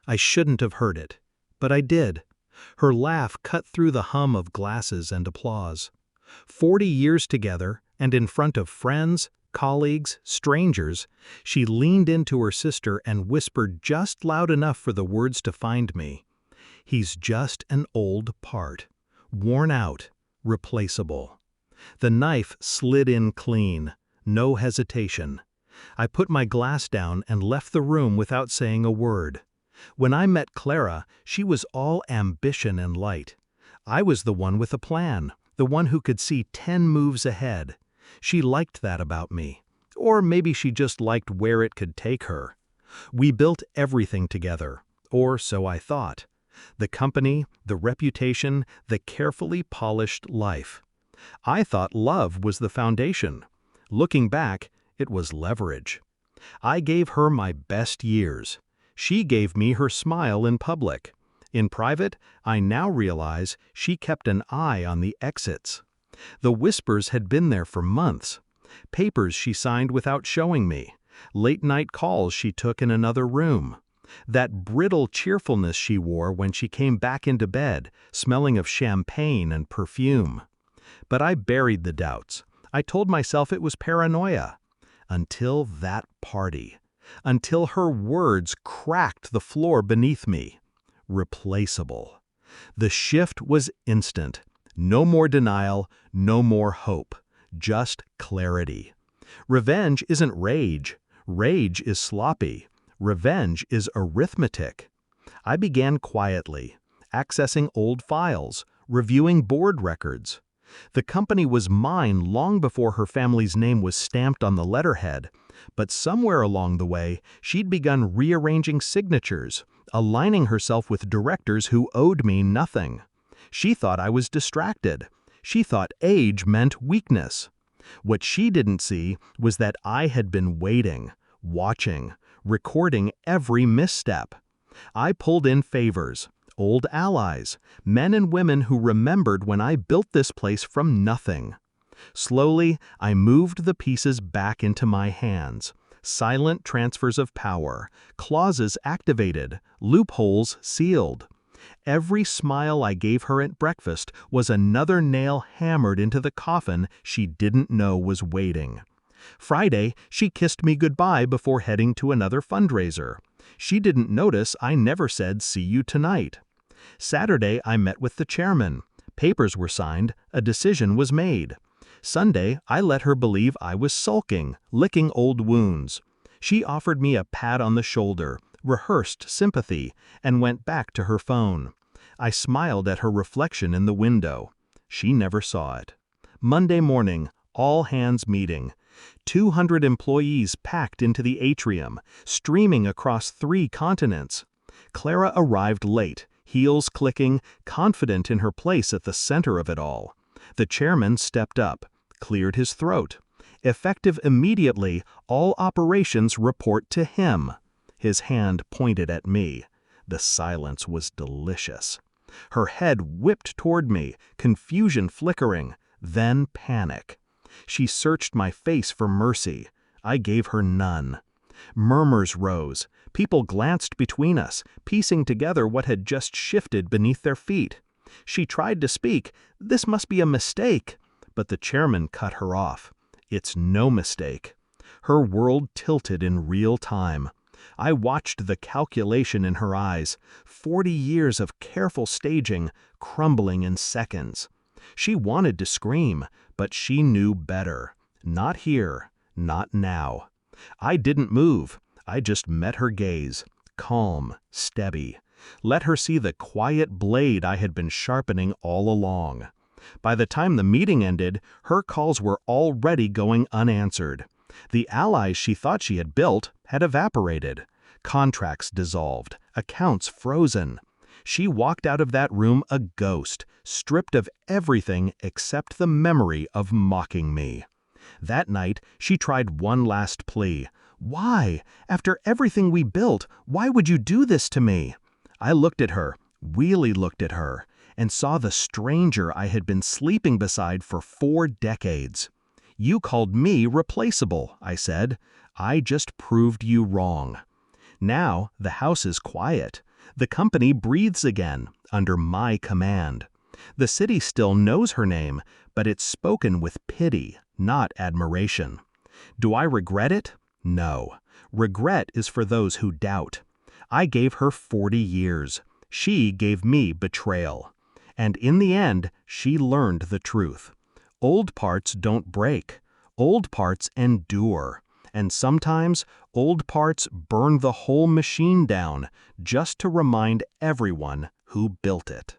I shouldn't have heard it, but I did. Her laugh cut through the hum of glasses and applause. 40 years together, and in front of friends, colleagues, strangers, she leaned into her sister and whispered just loud enough for the words to find me. He's just an old part. Worn out, replaceable. The knife slid in clean, no hesitation. I put my glass down and left the room without saying a word. When I met Clara, she was all ambition and light. I was the one with a plan, the one who could see 10 moves ahead. She liked that about me. Or maybe she just liked where it could take her. We built everything together, or so I thought. The company, the reputation, the carefully polished life. I thought love was the foundation. Looking back, it was leverage. I gave her my best years. She gave me her smile in public. In private, I now realize she kept an eye on the exits. The whispers had been there for months. Papers she signed without showing me. Late-night calls she took in another room. That brittle cheerfulness she wore when she came back into bed, smelling of champagne and perfume. But I buried the doubts. I told myself it was paranoia. Until that party. Until her words cracked the floor beneath me. Replaceable. The shift was instant. No more denial, no more hope. Just clarity. Revenge isn't rage. Rage is sloppy. Revenge is arithmetic. I began quietly, accessing old files, reviewing board records. The company was mine long before her family's name was stamped on the letterhead, but somewhere along the way, she'd begun rearranging signatures, aligning herself with directors who owed me nothing. She thought I was distracted. She thought age meant weakness. What she didn't see was that I had been waiting, watching, recording every misstep. I pulled in favors, old allies, men and women who remembered when I built this place from nothing. Slowly, I moved the pieces back into my hands. Silent transfers of power, clauses activated, loopholes sealed. Every smile I gave her at breakfast was another nail hammered into the coffin she didn't know was waiting. Friday, she kissed me goodbye before heading to another fundraiser. She didn't notice I never said "see you tonight." Saturday, I met with the chairman. Papers were signed, a decision was made. Sunday, I let her believe I was sulking, licking old wounds. She offered me a pat on the shoulder, rehearsed sympathy, and went back to her phone. I smiled at her reflection in the window. She never saw it. Monday morning, all hands meeting. 200 employees packed into the atrium, streaming across 3 continents. Clara arrived late, heels clicking, confident in her place at the center of it all. The chairman stepped up, cleared his throat. Effective immediately, all operations report to him. His hand pointed at me. The silence was delicious. Her head whipped toward me, confusion flickering, then panic. She searched my face for mercy. I gave her none. Murmurs rose. People glanced between us, piecing together what had just shifted beneath their feet. She tried to speak. This must be a mistake. But the chairman cut her off. It's no mistake. Her world tilted in real time. I watched the calculation in her eyes, 40 years of careful staging, crumbling in seconds. She wanted to scream, but she knew better. Not here, not now. I didn't move. I just met her gaze, calm, steady. Let her see the quiet blade I had been sharpening all along. By the time the meeting ended, her calls were already going unanswered. The allies she thought she had built had evaporated. Contracts dissolved, accounts frozen. She walked out of that room a ghost, stripped of everything except the memory of mocking me. That night, she tried one last plea. Why? After everything we built, why would you do this to me? I looked at her, really looked at her, and saw the stranger I had been sleeping beside for 4 decades. You called me replaceable, I said. I just proved you wrong. Now, the house is quiet. The company breathes again, under my command. The city still knows her name, but it's spoken with pity, not admiration. Do I regret it? No. Regret is for those who doubt. I gave her 40 years. She gave me betrayal. And in the end, she learned the truth. Old parts don't break. Old parts endure. And sometimes, old parts burn the whole machine down just to remind everyone who built it.